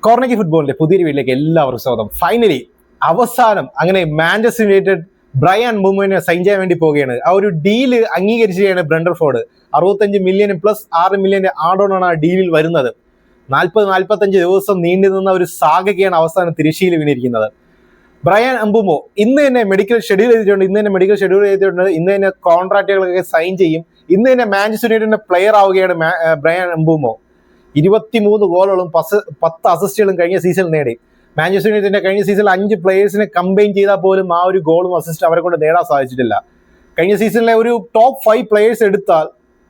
കോർണക്കി ഫുട്ബോളിന്റെ പുതിയൊരു വീട്ടിലേക്ക് എല്ലാവർക്കും സ്വാഗതം. ഫൈനലി അവസാനം അങ്ങനെ മാഞ്ചസ്റ്റർ യുണൈറ്റഡ് ബ്രയാൻ എംബുമോനെ സൈൻ ചെയ്യാൻ വേണ്ടി പോവുകയാണ്. ആ ഒരു ഡീല് അംഗീകരിക്കുകയാണ് ബ്രണ്ടർഫോർഡ്. 65 മില്യൺ പ്ലസ് 6 മില്യന്റെ ആഡോണാണ് ആ ഡീലിൽ വരുന്നത്. 40-45 ദിവസം നീണ്ടു നിന്ന ഒരു സാഗയ്ക്കാണ് അവസാനം തിരശ്ശീല വീണിരിക്കുന്നത്. ബ്രയാൻ എംബുമോ ഇന്ന് തന്നെ മെഡിക്കൽ ഷെഡ്യൂൾ ചെയ്തിട്ടുണ്ട്. ഇന്ന് തന്നെ കോൺട്രാക്റ്റുകളൊക്കെ സൈൻ ചെയ്യും. ഇന്ന് തന്നെ മാഞ്ചസ്റ്റർ യുണൈറ്റഡിന്റെ പ്ലെയർ ആവുകയാണ് ബ്രയാൻ എംബുമോ. 23 ഗോളുകളും 10 അസിസ്റ്റുകളും കഴിഞ്ഞ സീസണിൽ നേടി. മാഞ്ചസ്റ്റർ യുണൈറ്റഡിന്റെ കഴിഞ്ഞ സീസണിൽ 5 പ്ലേയേഴ്സിനെ കമ്പൈൻ ചെയ്താൽ പോലും ആ ഒരു ഗോളും അസിസ്റ്റ് അവരെ കൊണ്ട് നേടാൻ സാധിച്ചിട്ടില്ല. കഴിഞ്ഞ സീസണിലെ ഒരു ടോപ്പ് 5 പ്ലേയേഴ്സ് എടുത്താൽ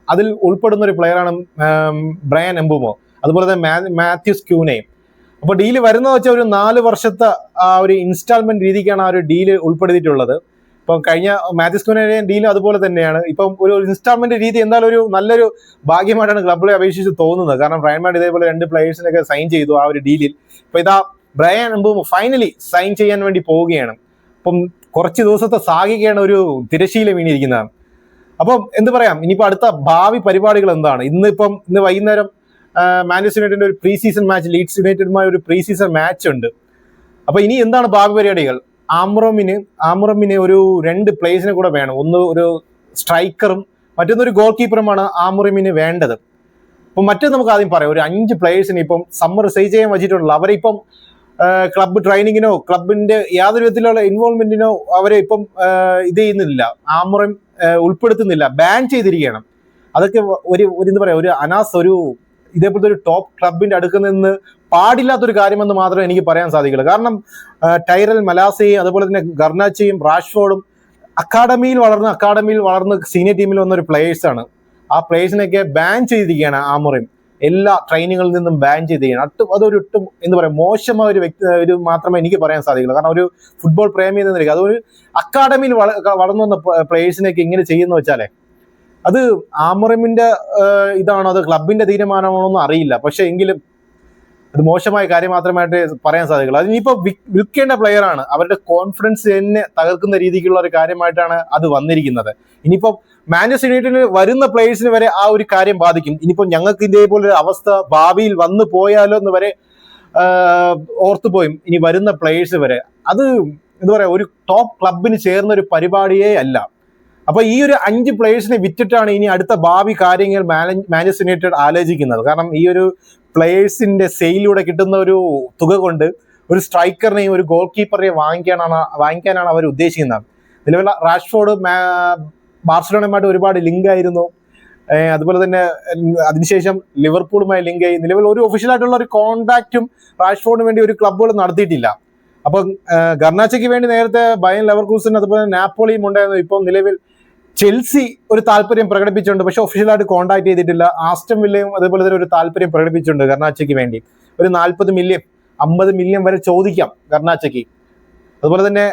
അതിൽ ഉൾപ്പെടുന്ന ഒരു പ്ലെയറാണ് ബ്രയാൻ എംബുമോ. അതുപോലെ തന്നെ മാത്യൂസ് ക്യൂനയും. അപ്പോൾ ഡീല് വരുന്നത് വെച്ചാൽ ഒരു 4 വർഷത്തെ ആ ഒരു ഇൻസ്റ്റാൾമെന്റ് രീതിക്കാണ് ആ ഒരു ഡീല് ഉൾപ്പെടുത്തിയിട്ടുള്ളത്. ഇപ്പം കഴിഞ്ഞ മാത്യൂസ് ക്യൂനയുടെ ഡീലും അതുപോലെ തന്നെയാണ്. ഇപ്പം ഒരു ഇൻസ്റ്റാൾമെന്റ് രീതി എന്തായാലും ഒരു നല്ലൊരു ഭാഗ്യമായിട്ടാണ് ക്ലബിനെ അപേക്ഷിച്ച് തോന്നുന്നത്. കാരണം ബ്രയൻ മാഡ് ഇതേപോലെ 2 പ്ലേയേഴ്സിനൊക്കെ സൈൻ ചെയ്തു ആ ഒരു ഡീലിൽ. ഇപ്പൊ ഇതാ ബ്രയാൻ എംബുമോ ഫൈനലി സൈൻ ചെയ്യാൻ വേണ്ടി പോവുകയാണ്. അപ്പം കുറച്ച് ദിവസത്തെ സാഗികയാണ് ഒരു തിരശ്ശീല വീണിരിക്കുന്നത്. അപ്പം എന്ത് പറയാം, ഇനിയിപ്പോ അടുത്ത ഭാവി പരിപാടികൾ എന്താണ്? ഇന്ന് വൈകുന്നേരം മാഞ്ചസ്റ്റർ യുണൈറ്റഡിന്റെ ഒരു പ്രീ സീസൺ മാച്ച്, ലീഡ്സ് യുണൈറ്റഡുമായി ഒരു പ്രീ സീസൺ മാച്ച് ഉണ്ട്. അപ്പൊ ഇനി എന്താണ് ഭാവി പരിപാടികൾ? ആമുറമിന് ഒരു 2 പ്ലേയേഴ്സിനെ കൂടെ വേണം. ഒന്ന് ഒരു സ്ട്രൈക്കറും മറ്റൊന്നൊരു ഗോൾ കീപ്പറുമാണ് ആമുറമിന് വേണ്ടത്. അപ്പൊ മറ്റൊന്ന് നമുക്ക് ആദ്യം പറയാം, ഒരു 5 പ്ലേയേഴ്സിന് ഇപ്പം സമ്മർ സൈൻ ചെയ്യാൻ വെച്ചിട്ടുള്ളത്. അവരെ ഇപ്പം ക്ലബ്ബ് ട്രെയിനിങ്ങിനോ ക്ലബിന്റെ യാതൊരു വിധത്തിലുള്ള ഇൻവോൾവ്മെന്റിനോ അവരെ ഇപ്പം ഇത് ചെയ്യുന്നില്ല, ആമുറം ഉൾപ്പെടുത്തുന്നില്ല, ബാൻ ചെയ്തിരിക്കുകയാണ്. അതൊക്കെ എന്താ പറയാ, ഒരു ഇതേപോലത്തെ ഒരു ടോപ്പ് ക്ലബിന്റെ അടുക്കൽ നിന്ന് പാടില്ലാത്തൊരു കാര്യമെന്ന് മാത്രമേ എനിക്ക് പറയാൻ സാധിക്കുള്ളൂ. കാരണം ടൈറൽ മലാസയും അതുപോലെ തന്നെ ഗർനാച്ചയും റാഷ്ഫോർഡും അക്കാഡമിയിൽ വളർന്ന് സീനിയർ ടീമിൽ വന്ന ഒരു പ്ലേയേഴ്സാണ്. ആ പ്ലേയേഴ്സിനെയൊക്കെ ബാൻ ചെയ്തിരിക്കുകയാണ് ആമുറയും. എല്ലാ ട്രെയിനിങ്ങളിൽ നിന്നും ബാൻ ചെയ്തിരിക്കുകയാണ്. അതൊട്ടും എന്താ പറയുക, മോശമായ ഒരു മാത്രമേ എനിക്ക് പറയാൻ സാധിക്കുള്ളൂ. കാരണം ഒരു ഫുട്ബോൾ പ്രേമി എന്ന നിലയ്ക്ക് അതൊരു അക്കാഡമിയിൽ വളർന്നു വന്ന പ്ലേയേഴ്സിനെയൊക്കെ ഇങ്ങനെ ചെയ്യുന്ന വെച്ചാലേ അത് ആമുറമിന്റെ ഇതാണോ അത് ക്ലബിന്റെ തീരുമാനമാണോ എന്ന് അറിയില്ല. പക്ഷെ എങ്കിലും അത് മോശമായ കാര്യം മാത്രമായിട്ട് പറയാൻ സാധിക്കുള്ളൂ. അതിനിപ്പോ വിൽക്കേണ്ട പ്ലെയർ ആണ്. അവരുടെ കോൺഫിഡൻസ് തന്നെ തകർക്കുന്ന രീതിക്കുള്ള ഒരു കാര്യമായിട്ടാണ് അത് വന്നിരിക്കുന്നത്. ഇനിയിപ്പോ മാഞ്ചസ്റ്റർ യുണൈറ്റഡിന് വരുന്ന പ്ലേയേഴ്സിന് വരെ ആ ഒരു കാര്യം ബാധിക്കും. ഇനിയിപ്പോ ഞങ്ങൾക്ക് ഇതേപോലെ ഒരു അവസ്ഥ ഭാവിയിൽ വന്നു പോയാലോ എന്ന് വരെ ഓർത്തുപോയും ഇനി വരുന്ന പ്ലേയേഴ്സ് വരെ. അത് എന്താ പറയാ, ഒരു ടോപ്പ് ക്ലബിന് ചേർന്ന ഒരു പരിപാടിയേ അല്ല. അപ്പൊ ഈ ഒരു 5 പ്ലേയേഴ്സിനെ വിറ്റിട്ടാണ് ഇനി അടുത്ത ഭാവി കാര്യങ്ങൾ മാഞ്ചസ്റ്റർ യുണൈറ്റഡ് ആലോചിക്കുന്നത്. കാരണം ഈ ഒരു പ്ലേയേഴ്സിന്റെ സെയിലൂടെ കിട്ടുന്ന ഒരു തുക കൊണ്ട് ഒരു സ്ട്രൈക്കറിനെയും ഒരു ഗോൾ കീപ്പറിനെയും വാങ്ങിക്കാനാണ് അവർ ഉദ്ദേശിക്കുന്നത്. നിലവിൽ റാഷ്ഫോർഡ് ബാർസലോണയുമായിട്ട് ഒരുപാട് ലിങ്ക് ആയിരുന്നു. അതുപോലെ തന്നെ അതിനുശേഷം ലിവർപൂളുമായി ലിങ്ക് ആയി. നിലവിൽ ഒരു ഒഫീഷ്യലായിട്ടുള്ള ഒരു കോൺടാക്റ്റും റാഷ്ഫോർഡിന് വേണ്ടി ഒരു ക്ലബ്ബുകൾ നടത്തിയിട്ടില്ല. അപ്പൊ ഗർനാച്ചയ്ക്ക് വേണ്ടി നേരത്തെ ബയൺ ലെവർകൂസൻ അതുപോലെ നാപ്പോളിയും ഉണ്ടായിരുന്നു. ഇപ്പം നിലവിൽ ചെൽസി ഒരു താല്പര്യം പ്രകടിപ്പിച്ചിട്ടുണ്ട്, പക്ഷെ ഒഫീഷ്യലായിട്ട് കോൺടാക്ട് ചെയ്തിട്ടില്ല. ആസ്റ്റൺ വില്ലയും അതുപോലെ തന്നെ ഒരു താല്പര്യം പ്രകടിപ്പിച്ചിട്ടുണ്ട് ഗർനാച്ചയ്ക്ക് വേണ്ടി. ഒരു 40 മില്യൺ 50 മില്യൺ വരെ ചോദിക്കാം ഗർനാച്ചയ്ക്ക്. അതുപോലെ തന്നെ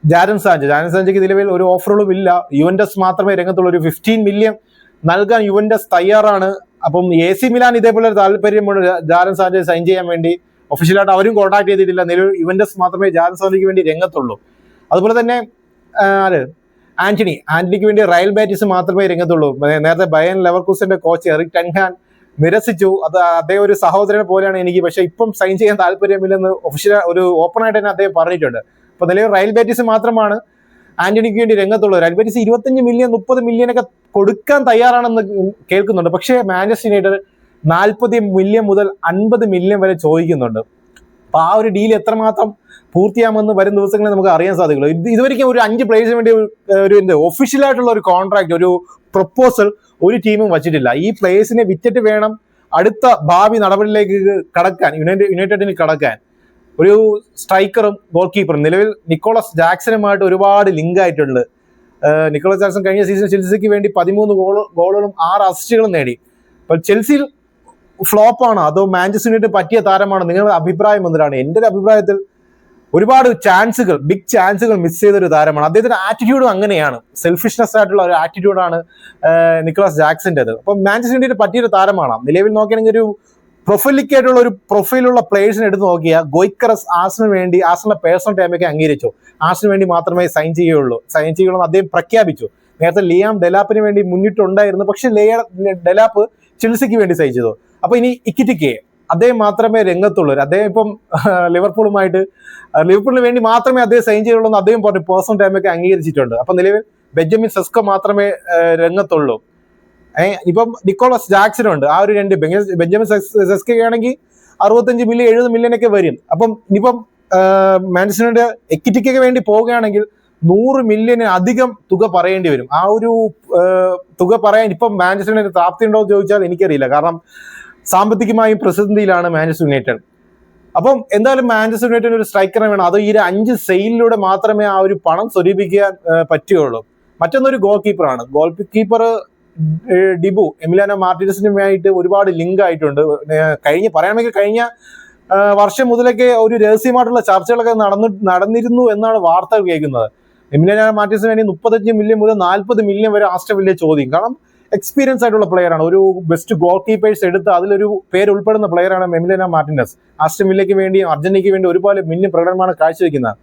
ജാഡൻ സാഞ്ചയ്ക്ക് നിലവിൽ ഒരു ഓഫറുകളും ഇല്ല. യുവന്റസ് മാത്രമേ രംഗത്തുള്ളൂ. ഒരു 15 മില്യൺ നൽകാൻ യുവന്റസ് തയ്യാറാണ്. അപ്പം AC മിലാൻ ഇതേപോലെ ഒരു താല്പര്യമുണ്ട് ജാഡൻ സാഞ്ചെ സൈൻ ചെയ്യാൻ വേണ്ടി. ഒഫീഷ്യലായിട്ട് അവരും കോൺടാക്ട് ചെയ്തിട്ടില്ല. നിലവിൽ യുവന്റസ് മാത്രമേ ജാഡൻ സാഞ്ചയ്ക്ക് വേണ്ടി രംഗത്തുള്ളൂ. അതുപോലെ തന്നെ ആന്റണിക്ക് വേണ്ടി റയൽ ബാറ്റിസ് മാത്രമേ രംഗത്തുള്ളൂ. നേരത്തെ ബയൺ ലെവർകൂസന്റെ കോച്ച് എറിക് ടെൻ ഹാഗ് നിരസിച്ചു. അദ്ദേഹം ഒരു സഹോദരനെ പോലെയാണ് എനിക്ക്, പക്ഷെ ഇപ്പം സൈൻ ചെയ്യാൻ താല്പര്യമില്ലെന്ന് ഒരു ഓപ്പൺ ആയിട്ട് തന്നെ അദ്ദേഹം പറഞ്ഞിട്ടുണ്ട്. അപ്പൊ നിലവിൽ റയൽ ബാറ്റിസ് മാത്രമാണ് ആന്റണിക്ക് വേണ്ടി രംഗത്തുള്ളത്. റയൽ ബാറ്റിസ് 25 മില്യൺ 30 മില്യനൊക്കെ കൊടുക്കാൻ തയ്യാറാണെന്ന് കേൾക്കുന്നുണ്ട്. പക്ഷേ മാഞ്ചസ്റ്റർ യുണൈറ്റഡ് 40 മില്യൺ മുതൽ 50 മില്യൺ വരെ ചോദിക്കുന്നുണ്ട്. അപ്പൊ ആ ഒരു ഡീൽ എത്രമാത്രം പൂർത്തിയാമെന്ന് വരും ദിവസങ്ങളിൽ നമുക്ക് അറിയാൻ സാധിക്കുള്ളൂ. ഇതുവരെയ്ക്കും ഒരു 5 പ്ലേയേഴ്സിന് വേണ്ടി ഒരു ഒഫീഷ്യലായിട്ടുള്ള ഒരു കോൺട്രാക്ട്, ഒരു പ്രപ്പോസൽ ഒരു ടീമും വച്ചിട്ടില്ല. ഈ പ്ലേയേഴ്സിനെ വിറ്റിട്ട് വേണം അടുത്ത ഭാവി നടപടിയിലേക്ക് യുണൈറ്റഡിന് കടക്കാൻ. ഒരു സ്ട്രൈക്കറും ഗോൾ കീപ്പറും. നിലവിൽ നിക്കോളസ് ജാക്സനുമായിട്ട് ഒരുപാട് ലിങ്ക് ആയിട്ടുണ്ട്. നിക്കോളസ് ജാക്സൺ കഴിഞ്ഞ സീസൺ ചെൽസിക്ക് വേണ്ടി 13 ഗോളുകളും 6 അസിസ്റ്റുകളും നേടി. അപ്പൊ ചെൽസിയിൽ ഫ്ലോപ്പാണോ അതോ മാഞ്ചസ്റ്റർ യുണൈറ്റഡ് പറ്റിയ താരമാണോ? നിങ്ങളുടെ അഭിപ്രായം എന്തിനാണ്? എൻ്റെ ഒരു അഭിപ്രായത്തിൽ ഒരുപാട് ബിഗ് ചാൻസുകൾ മിസ് ചെയ്തൊരു താരമാണ്. അദ്ദേഹത്തിന്റെ ആറ്റിറ്റ്യൂഡും അങ്ങനെയാണ്, സെൽഫിഷ്നെസ് ആയിട്ടുള്ള ഒരു ആറ്റിറ്റ്യൂഡാണ് നിക്കോളസ് ജാക്സന്റേത്. അപ്പം മാഞ്ചസ്റ്റർ യുണൈറ്റഡ് പറ്റിയൊരു താരമാണ്. നിലവിൽ നോക്കുകയാണെങ്കിൽ ഒരു പ്രൊഫൈലിക്കായിട്ടുള്ള ഒരു പ്രൊഫൈലുള്ള പ്ലേയേഴ്സിനെ എടുത്ത് നോക്കിയാൽ ഗോയ്ക്കറസ് ആർസണലിന്റെ പേഴ്സണൽ ടൈമൊക്കെ അംഗീകരിച്ചു. ആർസണലിന് വേണ്ടി മാത്രമേ സൈൻ ചെയ്യുള്ളൂ അദ്ദേഹം പ്രഖ്യാപിച്ചു. നേരത്തെ ലിയാം ഡെലാപ്പിന് വേണ്ടി മുന്നിട്ടുണ്ടായിരുന്നു, പക്ഷെ ഡെലാപ്പ് ചെൽസിക്ക് വേണ്ടി സൈൻ ചെയ്തു. അപ്പൊ ഇനി ഇക്കിറ്റിക്കെ അദ്ദേഹം മാത്രമേ രംഗത്തുള്ളൂ. അദ്ദേഹം ഇപ്പം ലിവർപൂളിന് വേണ്ടി മാത്രമേ അദ്ദേഹം സൈൻ ചെയ്യുള്ളൂ എന്ന് അദ്ദേഹം പറഞ്ഞു, പേഴ്സണൽ ടൈമൊക്കെ അംഗീകരിച്ചിട്ടുണ്ട്. അപ്പൊ നിലവിൽ ബെഞ്ചമിൻ സെസ്കോ മാത്രമേ രംഗത്തുള്ളൂ. ഇപ്പം നിക്കോളസ് ജാക്സൺ ഉണ്ട്. ആ ഒരു രണ്ട് ബെഞ്ചമിൻ സെസ്കയാണെങ്കിൽ 65 മില്യൺ 70 മില്യൺ ഒക്കെ വരും. അപ്പം ഇനിയിപ്പം മാഞ്ചസ്റ്റർ യുണൈറ്റഡ് എക്വിറ്റിക്കൊക്കെ വേണ്ടി പോവുകയാണെങ്കിൽ 100 മില്യന് അധികം തുക പറയേണ്ടി വരും. ആ ഒരു തുക പറയാൻ ഇപ്പം മാഞ്ചസ്റ്റർ യുണൈറ്റഡ് പ്രാപ്തി ഉണ്ടോ എന്ന് ചോദിച്ചാൽ എനിക്കറിയില്ല. കാരണം സാമ്പത്തികമായും പ്രതിസന്ധിയിലാണ് മാഞ്ചസ്റ്റർ യുണൈറ്റഡ്. അപ്പം എന്തായാലും മാഞ്ചസ്റ്റർ യുണൈറ്റഡ് ഒരു സ്ട്രൈക്കറെ വേണം. അത് ഈ 5 സെയിലിലൂടെ മാത്രമേ ആ ഒരു പണം സ്വരൂപിക്കാൻ പറ്റുകയുള്ളൂ. മറ്റൊന്നൊരു ഗോൾ കീപ്പറാണ്. ഗോൾ കീപ്പർ ഡിബു എമിലിയാനോ മാർട്ടിനസിനുമായിട്ട് ഒരുപാട് ലിങ്ക് ആയിട്ടുണ്ട്. കഴിഞ്ഞ വർഷം മുതലൊക്കെ ഒരു രഹസ്യമായിട്ടുള്ള ചർച്ചകളൊക്കെ നടന്നിരുന്നു എന്നാണ് വാർത്തകൾ കേൾക്കുന്നത്. എമിലിയാനോ മാർട്ടിനസിന് വേണ്ടി 35 മില്യൺ മുതൽ 40 മില്യൺ വരെ ആസ്റ്റൺ വില്ല ചോദ്യം. കാരണം എക്സ്പീരിയൻസ് ആയിട്ടുള്ള പ്ലെയറാണ്. ഒരു ബെസ്റ്റ് ഗോൾ കീപ്പേഴ്സ് എടുത്ത് അതിലൊരു പേര് ഉൾപ്പെടുന്ന പ്ലെയറാണ് എമിലിയാനോ മാർട്ടിനസ്. ആസ്റ്റൺ വില്ലയ്ക്ക് വേണ്ടി അർജന്റീനയ്ക്ക് വേണ്ടി ഒരുപാട് മിന്നും പ്രകടനമാണ് കാഴ്ചവെക്കുന്നത്.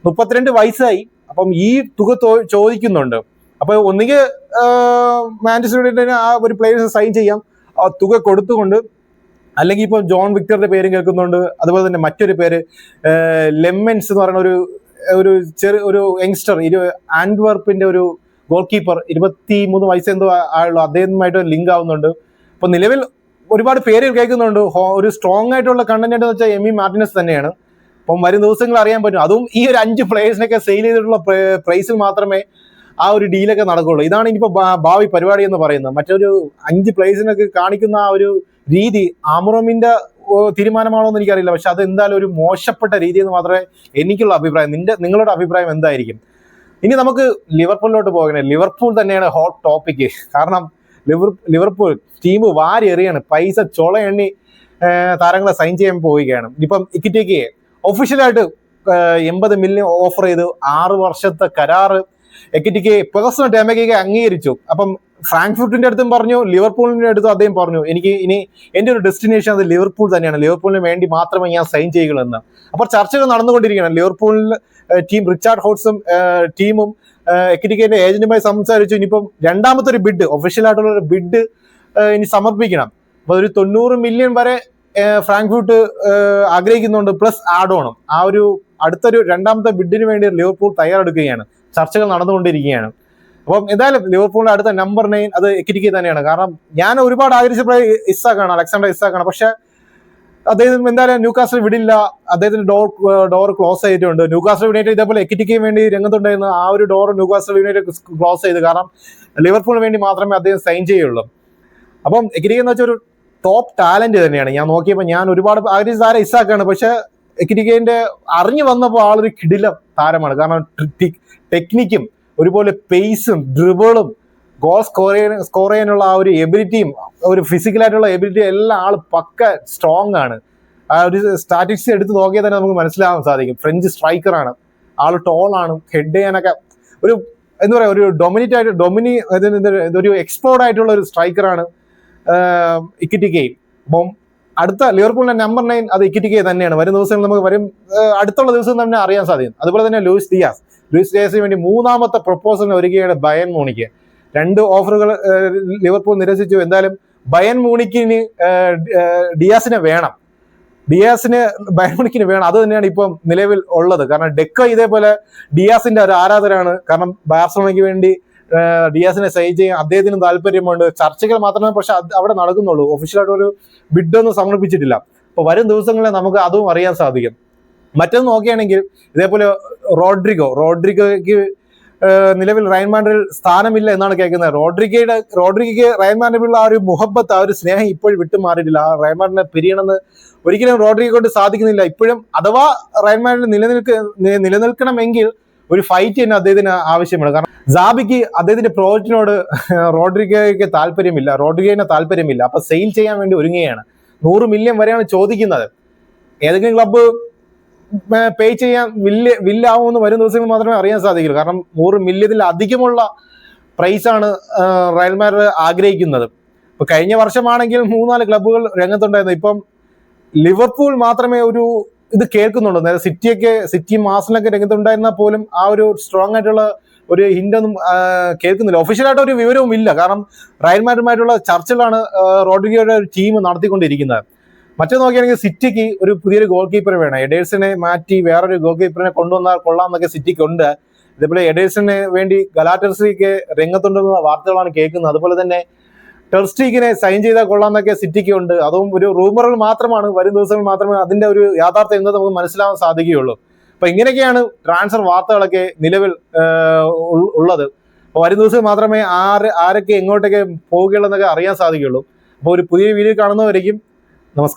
32 വയസ്സായി. അപ്പം ഈ തുക ചോദിക്കുന്നുണ്ട്. അപ്പൊ ഒന്നുകിൽ മാഞ്ചസ്റ്റർ യുണൈറ്റഡിന് ആ ഒരു പ്ലെയേഴ്സ് സൈൻ ചെയ്യാം ആ തുക കൊടുത്തുകൊണ്ട്, അല്ലെങ്കിൽ ഇപ്പം ജോൺ വിക്ടറുടെ പേരും കേൾക്കുന്നുണ്ട്. അതുപോലെ തന്നെ മറ്റൊരു പേര് ലെമ്മൻസ് എന്ന് പറയുന്ന ഒരു യങ്സ്റ്റർ, ആന്റ്വർപ്പിന്റെ ഒരു ഗോൾ കീപ്പർ, 23 വയസ്സെന്തോ ആയുള്ളൂ, അദ്ദേഹവുമായിട്ട് ലിങ്ക് ആവുന്നുണ്ട്. അപ്പൊ നിലവിൽ ഒരുപാട് പേര് കേൾക്കുന്നുണ്ട്. ഒരു സ്ട്രോങ് ആയിട്ടുള്ള കണ്ടന്റ് എന്ന് വെച്ചാൽ എമി മാർട്ടിനസ് തന്നെയാണ്. അപ്പം വരും ദിവസങ്ങൾ അറിയാൻ പറ്റും. അതും ഈ ഒരു 5 പ്ലേയേഴ്സിനൊക്കെ സെയിൽ ചെയ്തിട്ടുള്ള പ്രൈസിൽ മാത്രമേ ആ ഒരു ഡീലൊക്കെ നടക്കുള്ളൂ. ഇതാണ് ഇനിയിപ്പോ ഭാവി പരിപാടി എന്ന് പറയുന്നത്. മറ്റൊരു 5 പ്ലേയേഴ്സിനൊക്കെ കാണിക്കുന്ന ആ ഒരു രീതി ആമുറമിന്റെ തീരുമാനമാണോ എന്ന് എനിക്കറിയില്ല. പക്ഷെ അത് എന്തായാലും ഒരു മോശപ്പെട്ട രീതി എന്ന് മാത്രമേ എനിക്കുള്ള അഭിപ്രായം. നിങ്ങളുടെ അഭിപ്രായം എന്തായിരിക്കും? ഇനി നമുക്ക് ലിവർപൂളിലോട്ട് പോകണേ. ലിവർപൂൾ തന്നെയാണ് ഹോട്ട് ടോപ്പിക്. കാരണം ലിവർപൂൾ ടീം വാരി എറിയാണ്. പൈസ ചൊള എണ്ണി താരങ്ങളെ സൈൻ ചെയ്യാൻ പോവുകയാണ്. ഇപ്പം ഇക്കിറ്റേക്ക് ഒഫീഷ്യലായിട്ട് 80 മില്യൺ ഓഫർ ചെയ്ത് 6 വർഷത്തെ കരാറ് എക്കിറ്റിക്ക് പേഴ്സണൽ ടൈമൊക്കെ അംഗീകരിച്ചു. അപ്പം ഫ്രാങ്ക്ഫർട്ടിന്റെ അടുത്തും പറഞ്ഞു, ലിവർപൂളിന്റെ അടുത്തും അദ്ദേഹം പറഞ്ഞു, എനിക്ക് ഇനി എന്റെ ഒരു ഡെസ്റ്റിനേഷൻ അത് ലിവർപൂൾ തന്നെയാണ്, ലിവർപൂളിന് വേണ്ടി മാത്രമേ ഞാൻ സൈൻ ചെയ്യുള്ളൂ എന്ന്. അപ്പോൾ ചർച്ചകൾ നടന്നുകൊണ്ടിരിക്കുകയാണ്. ലിവർപൂളിൽ ടീം റിച്ചാർഡ് ഹോട്ട്സും ടീമും എക്കിറ്റിക്കിന്റെ ഏജന്റുമായി സംസാരിച്ചു. ഇനിയിപ്പം രണ്ടാമത്തെ ഒരു ബിഡ്, ഒഫീഷ്യലായിട്ടുള്ള ഒരു ബിഡ് ഇനി സമർപ്പിക്കണം. അപ്പൊ ഒരു 90 മില്യൺ വരെ ഫ്രാങ്ക്ഫർട്ട് ആഗ്രഹിക്കുന്നുണ്ട്, പ്ലസ് ആഡ് ഓണും. ആ ഒരു അടുത്തൊരു രണ്ടാമത്തെ ബിഡിന് വേണ്ടി ലിവർപൂൾ തയ്യാറെടുക്കുകയാണ്. ചർച്ചകൾ നടന്നുകൊണ്ടിരിക്കുകയാണ്. അപ്പം എന്തായാലും ലിവർപൂളിന്റെ അടുത്ത നമ്പർ 9 അത് എക്കിറ്റിക്ക് തന്നെയാണ്. കാരണം ഞാൻ ഒരുപാട് ആഗ്രഹിച്ച പ്ലെയർ ഇസാക്കാണ്, അലക്സാണ്ടർ ഇസാക്കാണ്. പക്ഷെ അദ്ദേഹം എന്തായാലും ന്യൂകാസിൽ വിടില്ല. അദ്ദേഹത്തിന് ഡോർ ക്ലോസ് ചെയ്തിട്ടുണ്ട്. ന്യൂകാസിൽ യുണൈറ്റഡ് ഇതേപോലെ എക്കിറ്റിക്ക് വേണ്ടി രംഗത്തുണ്ടായിരുന്ന ആ ഒരു ഡോർ ന്യൂകാസിൽ യുണൈറ്റഡ് ക്ലോസ് ചെയ്ത്. കാരണം ലിവർപൂളിന് വേണ്ടി മാത്രമേ അദ്ദേഹം സൈൻ ചെയ്യുള്ളൂ. അപ്പം എക്കിറ്റിക്ക് എന്ന് വെച്ചാൽ ഒരു ടോപ്പ് ടാലന്റ് തന്നെയാണ്. ഞാൻ നോക്കിയപ്പോൾ ഞാൻ ഒരുപാട് ആഗ്രഹിച്ച താരം ഇസാക്കാണ്. പക്ഷെ എക്കിറ്റിക്കിന്റെ അറിഞ്ഞു വന്നപ്പോൾ ആളൊരു കിടിലം താരമാണ്. കാരണം ടെക്നിക്കും ഒരുപോലെ പേസും ഡ്രിബിളും ഗോൾ സ്കോർ ചെയ്യാനുള്ള ആ ഒരു എബിലിറ്റിയും ഒരു ഫിസിക്കലായിട്ടുള്ള എബിലിറ്റി എല്ലാം ആൾ പക്ക സ്ട്രോങ് ആണ്. ആ ഒരു സ്റ്റാറ്റിക്സ് എടുത്ത് നോക്കിയാൽ തന്നെ നമുക്ക് മനസ്സിലാവാൻ സാധിക്കും. ഫ്രഞ്ച് സ്ട്രൈക്കറാണ്, ആൾ ടോളാണ്, ഹെഡ് ചെയ്യാനൊക്കെ ഒരു എന്താ പറയുക, ഒരു എക്സ്പോർട്ട് ആയിട്ടുള്ള ഒരു സ്ട്രൈക്കറാണ് ഇക്കിറ്റിക്കെ. അപ്പം അടുത്ത ലിവർപൂളിന്റെ നമ്പർ 9 അത് ഇക്കിറ്റിക്കെ തന്നെയാണ്. വരും ദിവസങ്ങൾ നമുക്ക് അടുത്തുള്ള ദിവസം തന്നെ അറിയാൻ സാധിക്കും. അതുപോലെ തന്നെ ലൂയിസ് ഡിയാസിന് വേണ്ടി 3ാമത്തെ പ്രപ്പോസലിന് ഒരുക്കുകയാണ് ബയൺ മൂണിക്ക്. 2 ഓഫറുകൾ ലിവർപൂൾ നിരസിച്ചു. എന്തായാലും ബയൺ മൂണിക്കിന് ഡിയാസിനെ വേണം. ബയൺ മൂണിക്കിന് വേണം. അത് തന്നെയാണ് ഇപ്പം നിലവിൽ ഉള്ളത്. കാരണം ഡെക്ക ഇതേപോലെ ഡിയാസിന്റെ ഒരു ആരാധകരാണ്. കാരണം ബാർസലോണയ്ക്ക് വേണ്ടി ഡിയാസിനെ സൈൻ ചെയ്യാൻ അദ്ദേഹത്തിന് താല്പര്യമുണ്ട്. ചർച്ചകൾ മാത്രമേ പക്ഷെ അവിടെ നടക്കുന്നുള്ളൂ. ഒഫീഷ്യലായിട്ട് ഒരു ബിഡൊന്നും സമർപ്പിച്ചിട്ടില്ല. അപ്പൊ വരും ദിവസങ്ങളിൽ നമുക്ക് അതും അറിയാൻ സാധിക്കും. മറ്റൊന്ന് നോക്കുകയാണെങ്കിൽ ഇതേപോലെ റോഡ്രിഗോയ്ക്ക് നിലവിൽ റയൽ മാഡ്രിഡിൽ സ്ഥാനമില്ല എന്നാണ് കേൾക്കുന്നത്. റോഡ്രിഗയ്ക്ക് റയൽ മാഡ്രിഡിലുള്ള ആ ഒരു മുഹബത്ത്, ആ ഒരു സ്നേഹം ഇപ്പോഴും വിട്ടുമാറിയിട്ടില്ല. ആ റയൽ മാഡ്രിഡിനെ പിരിയണമെന്ന് ഒരിക്കലും റോഡ്രിഗോ കൊണ്ട് സാധിക്കുന്നില്ല. ഇപ്പോഴും അഥവാ റയൽ മാഡ്രിഡ് നിലനിൽക്കണമെങ്കിൽ ഒരു ഫൈറ്റ് തന്നെ അദ്ദേഹത്തിന് ആവശ്യമാണ്. കാരണം സാബിക്ക് അദ്ദേഹത്തിന്റെ പ്രോജക്റ്റിനോട് റോഡ്രിഗോയ്ക്ക് താല്പര്യമില്ല. അപ്പൊ സെയിൽ ചെയ്യാൻ വേണ്ടി ഒരുങ്ങുകയാണ്. 100 മില്യൺ വരെയാണ് ചോദിക്കുന്നത്. ഏതെങ്കിലും ക്ലബ്ബ് പേ ചെയ്യാൻ വില്ലാവുമെന്ന് വരും ദിവസങ്ങൾ മാത്രമേ അറിയാൻ സാധിക്കുള്ളൂ. കാരണം 100 മില്യണിൽ അധികമുള്ള പ്രൈസാണ് റയൽ മാഡ്രിഡ് ആഗ്രഹിക്കുന്നത്. ഇപ്പൊ കഴിഞ്ഞ വർഷമാണെങ്കിൽ 3-4 ക്ലബ്ബുകൾ രംഗത്തുണ്ടായിരുന്നു. ഇപ്പം ലിവർപൂൾ മാത്രമേ ഒരു ഇത് കേൾക്കുന്നുള്ളൂ. നേരെ സിറ്റിയും ആർസണലൊക്കെ രംഗത്തുണ്ടായിരുന്നാൽ പോലും ആ ഒരു സ്ട്രോങ് ആയിട്ടുള്ള ഒരു ഹിന്റൊന്നും കേൾക്കുന്നില്ല. ഒഫീഷ്യലായിട്ട് ഒരു വിവരവും ഇല്ല. കാരണം റയൽ മാഡ്രിഡുമായിട്ടുള്ള ചർച്ചകളാണ് റോഡ്രിഗോയുടെ ഒരു ടീം നടത്തിക്കൊണ്ടിരിക്കുന്നത്. മറ്റേ നോക്കുകയാണെങ്കിൽ സിറ്റിക്ക് ഒരു പുതിയൊരു ഗോൾ കീപ്പർ വേണം. എഡേഴ്സിനെ മാറ്റി വേറൊരു ഗോൾ കീപ്പറിനെ കൊണ്ടുവന്നാൽ കൊള്ളാം എന്നൊക്കെ സിറ്റിക്ക് ഉണ്ട്. ഇതേപോലെ എഡേഴ്സിന് വേണ്ടി ഗലാറ്റർസിക്ക് രംഗത്തുണ്ടെന്ന വാർത്തകളാണ് കേൾക്കുന്നത്. അതുപോലെ തന്നെ ടെർസ്റ്റീക്കിനെ സൈൻ ചെയ്താൽ കൊള്ളാമെന്നൊക്കെ സിറ്റിക്ക് ഉണ്ട്. അതും ഒരു റൂമറുകൾ മാത്രമാണ്. വരും ദിവസങ്ങളിൽ മാത്രമേ അതിന്റെ ഒരു യാഥാർത്ഥ്യം എന്താ നമുക്ക് മനസ്സിലാവാൻ സാധിക്കുകയുള്ളൂ. അപ്പൊ ഇങ്ങനെയൊക്കെയാണ് ട്രാൻസ്ഫർ വാർത്തകളൊക്കെ നിലവിൽ ഉള്ളത്. അപ്പൊ വരും ദിവസം മാത്രമേ ആരൊക്കെ എങ്ങോട്ടൊക്കെ പോവുകയുള്ളൂ എന്നൊക്കെ അറിയാൻ സാധിക്കുകയുള്ളൂ. അപ്പോൾ ഒരു പുതിയ വീഡിയോ കാണുന്നവരേക്കും നമസ്കാരം.